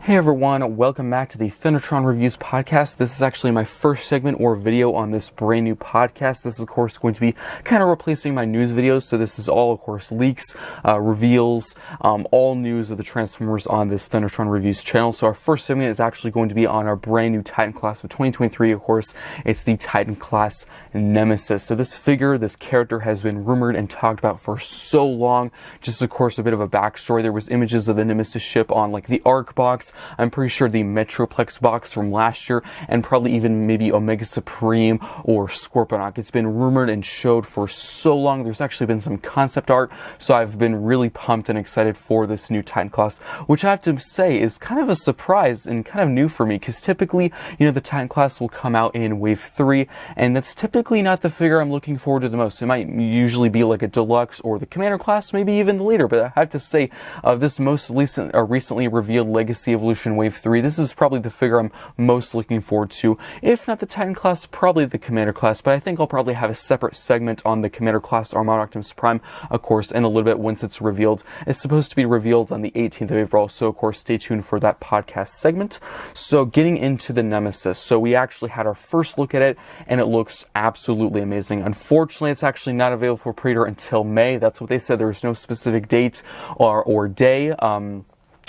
Hey everyone, welcome back to the Thundertron Reviews podcast. This is actually my first segment or video on this brand new podcast. This is of course going to be kind of replacing my news videos, so this is all of course leaks, reveals, all news of the Transformers on this Thundertron Reviews channel. So our first segment is actually going to be on our brand new Titan class of 2023, of course. It's the Titan Class Nemesis. So this figure, this character has been rumored and talked about for so long. Just of course a bit of a backstory. There was images of the Nemesis ship on like the ARC box. I'm pretty sure the Metroplex box from last year, and probably even maybe Omega Supreme or Scorponok. It's been rumored and showed for so long. There's actually been some concept art, so I've been really pumped and excited for this new Titan class, which I have to say is kind of a surprise and kind of new for me, because typically, you know, the Titan class will come out in Wave 3, and that's typically not the figure I'm looking forward to the most. It might usually be like a Deluxe or the Commander class, maybe even later, but I have to say, this most recently revealed Legacy Evolution Wave 3, this is probably the figure I'm most looking forward to. If not the Titan class, probably the Commander class, but I think I'll probably have a separate segment on the Commander class Armada Optimus Prime, of course, in a little bit once it's revealed. It's supposed to be revealed on the 18th of April, so of course stay tuned for that podcast segment. So getting into the Nemesis, so we actually had our first look at it, and it looks absolutely amazing. Unfortunately, it's actually not available for pre-order until May. That's what they said. There's no specific date or day.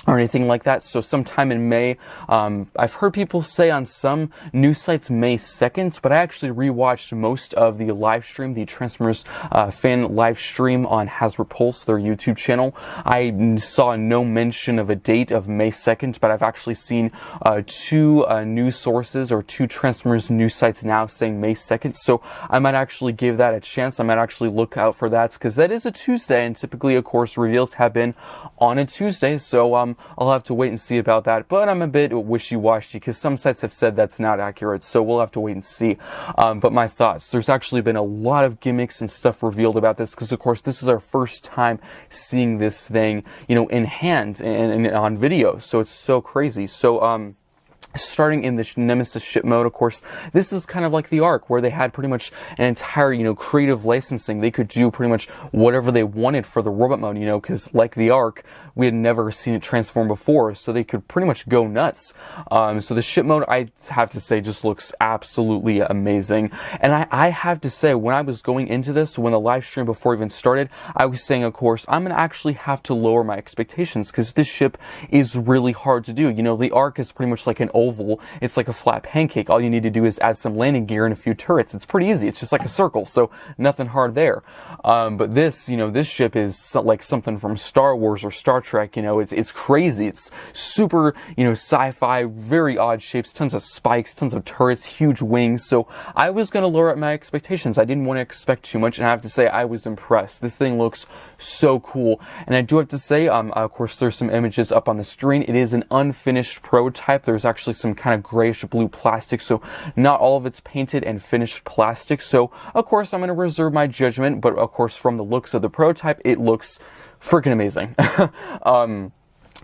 Or anything like that, so sometime in May. I've heard people say on some news sites May 2nd, but I actually rewatched most of the live stream, the Transformers fan live stream on Hasbro Pulse, their YouTube channel. I saw no mention of a date of May 2nd, but I've actually seen two news sources or two Transformers news sites now saying May 2nd, so I might actually give that a chance. I might actually look out for that, because that is a Tuesday, and typically, of course, reveals have been on a Tuesday, so I'll have to wait and see about that, but I'm a bit wishy-washy because some sites have said that's not accurate, so we'll have to wait and see. But my thoughts, there's actually been a lot of gimmicks and stuff revealed about this, because of course this is our first time seeing this thing, you know, in hand and on video, so it's so crazy. So starting in the Nemesis ship mode, of course, this is kind of like the ARC, where they had pretty much an entire, you know, creative licensing. They could do pretty much whatever they wanted for the robot mode, you know, because like the ARC, we had never seen it transform before, so they could pretty much go nuts. So the ship mode, I have to say, just looks absolutely amazing. And I have to say, when I was going into this, when the live stream before even started, I was saying, of course, I'm going to actually have to lower my expectations, because this ship is really hard to do. You know, the ARC is pretty much like an oval. It's like a flat pancake. All you need to do is add some landing gear and a few turrets. It's pretty easy. It's just like a circle, so nothing hard there. But this, you know, this ship is like something from Star Wars or Star Trek. You know, it's crazy. It's super, you know, sci-fi, very odd shapes, tons of spikes, tons of turrets, huge wings. So I was going to lower up my expectations. I didn't want to expect too much, and I have to say I was impressed. This thing looks so cool. And I do have to say, of course, there's some images up on the screen. It is an unfinished prototype. There's actually some kind of grayish blue plastic, so not all of it's painted and finished plastic. So of course I'm going to reserve my judgment, but of course from the looks of the prototype, it looks freaking amazing.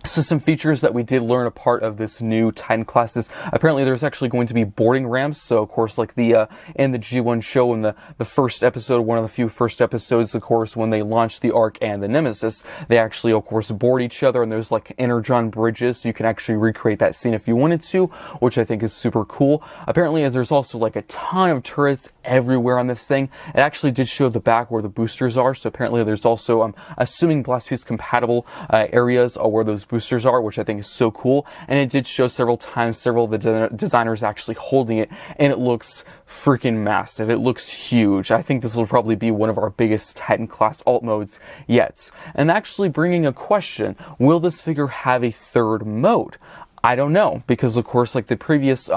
So some features that we did learn a part of this new Titan class is apparently there's actually going to be boarding ramps. So of course, like the in the G1 show, in the first episode, one of the few first episodes, of course, when they launched the ARC and the Nemesis, they actually of course board each other, and there's like energon bridges, so you can actually recreate that scene if you wanted to, which I think is super cool. Apparently there's also like a ton of turrets everywhere on this thing. It actually did show the back where the boosters are, so apparently there's also I'm assuming blast piece compatible areas where those boosters are, which I think is so cool. And it did show several times several of the designers actually holding it, and it looks freaking massive. It looks huge. I think this will probably be one of our biggest Titan class alt modes yet. And actually bringing a question, will this figure have a third mode? I don't know, because of course, like the previous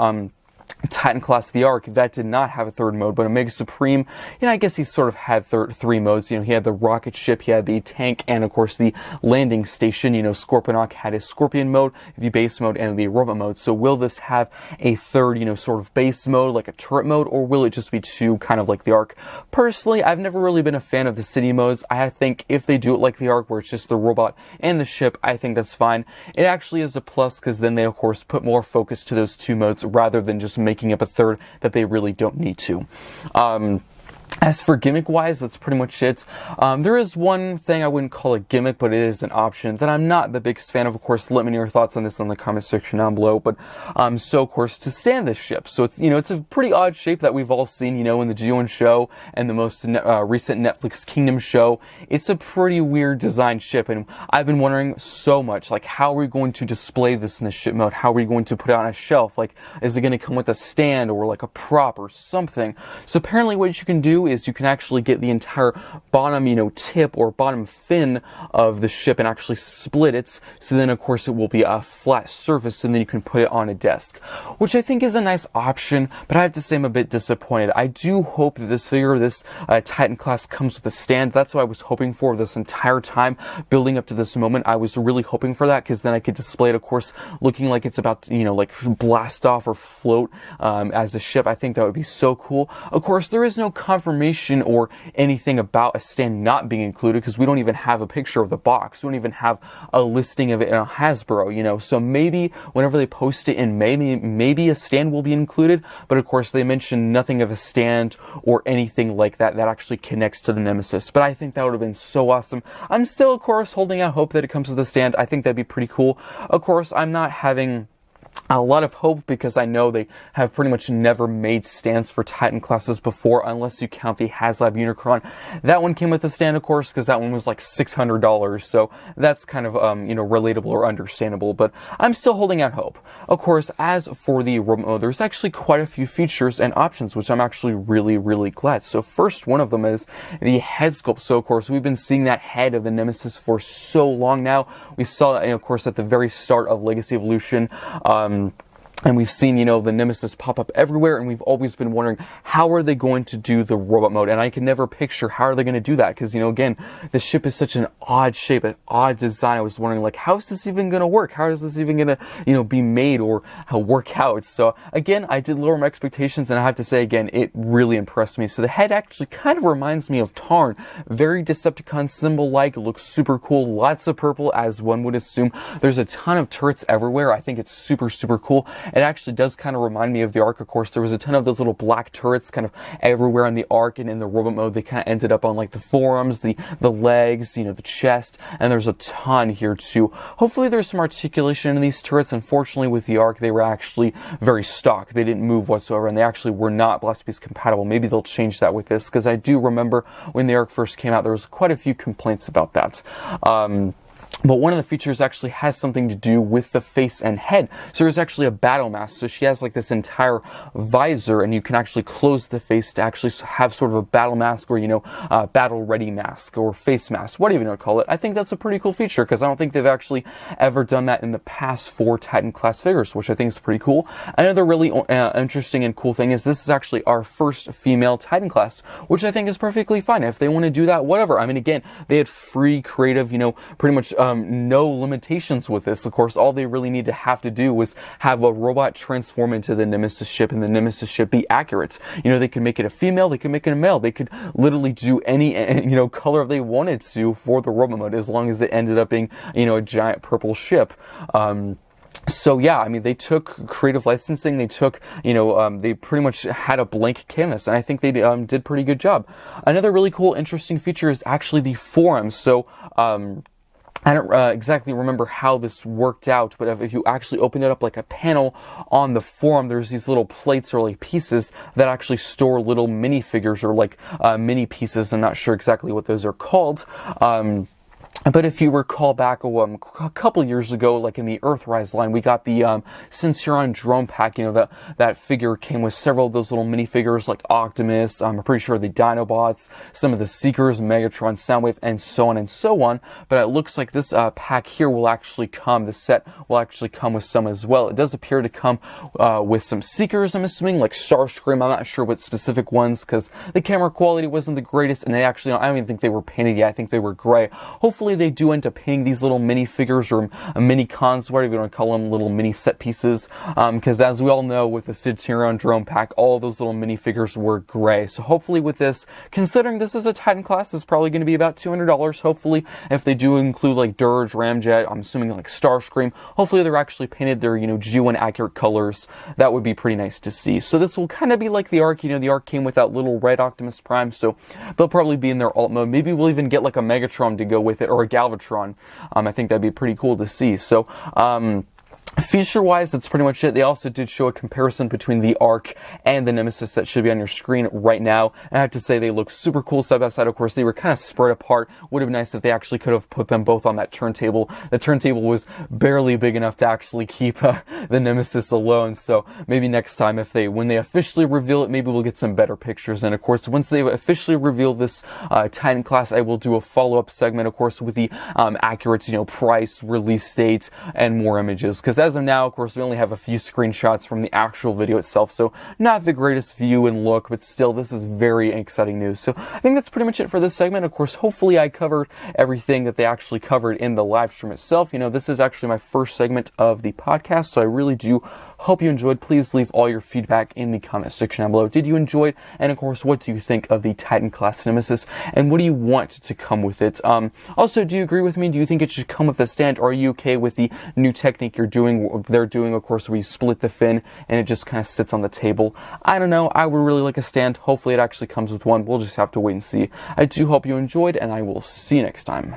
Titan Class the ARC, that did not have a third mode, but Omega Supreme, you know, I guess he sort of had three modes. You know, he had the rocket ship, he had the tank, and of course the landing station. You know, Scorponok had his Scorpion mode, the base mode, and the robot mode. So will this have a third, you know, sort of base mode, like a turret mode, or will it just be two, kind of like the ARC? Personally, I've never really been a fan of the city modes. I think if they do it like the ARC, where it's just the robot and the ship, I think that's fine. It actually is a plus, because then they, of course, put more focus to those two modes, rather than just making up a third that they really don't need to. As for gimmick-wise, that's pretty much it. There is one thing I wouldn't call a gimmick, but it is an option that I'm not the biggest fan of. Of course, let me know your thoughts on this in the comment section down below. But so of course, to stand this ship, so it's it's a pretty odd shape that we've all seen, in the G1 show and the most recent Netflix Kingdom show. It's a pretty weird design ship, and I've been wondering so much, like, how are we going to display this in the ship mode? How are we going to put it on a shelf? Like, is it going to come with a stand or like a prop or something? So apparently, what you can do is you can actually get the entire bottom, tip or bottom fin of the ship and actually split it. So then, of course, it will be a flat surface, and then you can put it on a desk, which I think is a nice option. But I have to say, I'm a bit disappointed. I do hope that this figure, this Titan class, comes with a stand. That's what I was hoping for this entire time, building up to this moment. I was really hoping for that, because then I could display it, of course, looking like it's about to, like blast off or float as a ship. I think that would be so cool. Of course, there is no confirmation or anything about a stand not being included, because we don't even have a picture of the box. We don't even have a listing of it in a Hasbro, so maybe whenever they post it in May, maybe a stand will be included. But of course, they mentioned nothing of a stand or anything like that that actually connects to the Nemesis. But I think that would have been so awesome. I'm still, of course, holding out hope that it comes with a stand. I think that'd be pretty cool. Of course, I'm not having a lot of hope, because I know they have pretty much never made stands for Titan classes before, unless you count the HasLab Unicron. That one came with a stand, of course, because that one was like $600, so that's kind of relatable or understandable, but I'm still holding out hope. Of course, as for the remote mode, there's actually quite a few features and options, which I'm actually really glad. So first one of them is the head sculpt. So of course, we've been seeing that head of the Nemesis for so long now. We saw it, of course, at the very start of Legacy Evolution. And we've seen, the Nemesis pop up everywhere, and we've always been wondering, how are they going to do the robot mode? And I can never picture how are they going to do that, because, again, the ship is such an odd shape, an odd design. I was wondering, like, how is this even going to work? How is this even going to, be made or work out? So, again, I did lower my expectations, and I have to say, again, it really impressed me. So the head actually kind of reminds me of Tarn. Very Decepticon symbol-like. It looks super cool. Lots of purple, as one would assume. There's a ton of turrets everywhere. I think it's super cool. It actually does kind of remind me of the Ark, of course. There was a ton of those little black turrets kind of everywhere in the Ark, and in the robot mode, they kind of ended up on like the forearms, the legs, the chest, and there's a ton here too. Hopefully there's some articulation in these turrets. Unfortunately, with the Ark, they were actually very stock. They didn't move whatsoever, and they actually were not Blast Beast compatible. Maybe they'll change that with this, because I do remember when the Ark first came out, there was quite a few complaints about that. But one of the features actually has something to do with the face and head. So there's actually a battle mask. So she has like this entire visor, and you can actually close the face to actually have sort of a battle mask, or, battle ready mask or face mask, whatever you want to call it. I think that's a pretty cool feature, because I don't think they've actually ever done that in the past for Titan class figures, which I think is pretty cool. Another really interesting and cool thing is this is actually our first female Titan class, which I think is perfectly fine. If they want to do that, whatever. I mean, again, they had free creative, pretty much no limitations with this. Of course, all they really need to have to do was have a robot transform into the Nemesis ship, and the Nemesis ship be accurate. They could make it a female, they could make it a male, they could literally do any, color if they wanted to for the robot mode, as long as it ended up being, a giant purple ship. So yeah, I mean, they took creative licensing, they took, they pretty much had a blank canvas, and I think they did a pretty good job. Another really cool, interesting feature is actually the forums. So, I don't exactly remember how this worked out, but if you actually open it up like a panel on the forum, there's these little plates or like pieces that actually store little minifigures or like mini pieces. I'm not sure exactly what those are called. But if you recall back a couple years ago, like in the Earthrise line, we got the Centurion drone pack. That figure came with several of those little minifigures like Optimus, I'm pretty sure the Dinobots, some of the Seekers, Megatron, Soundwave, and so on and so on. But it looks like this pack here will actually come, the set will actually come with some as well. It does appear to come with some Seekers, I'm assuming, like Starscream. I'm not sure what specific ones, because the camera quality wasn't the greatest, and they actually, I don't even think they were painted yet. I think they were gray. Hopefully hopefully they do end up painting these little minifigures or mini cons, whatever you want to call them, little mini set pieces, because as we all know, with the Centurion drone pack, all those little minifigures were gray. So hopefully with this, considering this is a Titan class, it's probably going to be about $200. Hopefully, if they do include like Dirge, Ramjet, I'm assuming like Starscream, hopefully they're actually painted their, G1 accurate colors. That would be pretty nice to see. So this will kind of be like the Arc. The Arc came with that little red Optimus Prime, so they'll probably be in their alt mode. Maybe we'll even get like a Megatron to go with it, or a Galvatron. I think that'd be pretty cool to see. So, feature-wise, that's pretty much it. They also did show a comparison between the Arc and the Nemesis that should be on your screen right now. And I have to say, they look super cool side by side. Of course, they were kind of spread apart. Would have been nice if they actually could have put them both on that turntable. The turntable was barely big enough to actually keep the Nemesis alone. So maybe next time, when they officially reveal it, maybe we'll get some better pictures. And of course, once they officially reveal this Titan class, I will do a follow-up segment, of course, with the accurate, price, release date, and more images. Because as of now, of course, we only have a few screenshots from the actual video itself, so not the greatest view and look, but still, this is very exciting news. So I think that's pretty much it for this segment. Of course, hopefully I covered everything that they actually covered in the live stream itself. This is actually my first segment of the podcast, so I really do hope you enjoyed. Please leave all your feedback in the comment section down below. Did you enjoy it? And of course, what do you think of the Titan Class Nemesis? And what do you want to come with it? Also, do you agree with me? Do you think it should come with the stand? Or are you okay with the new technique they're doing, of course, where you split the fin and it just kind of sits on the table? I don't know. I would really like a stand. Hopefully it actually comes with one. We'll just have to wait and see. I do hope you enjoyed, and I will see you next time.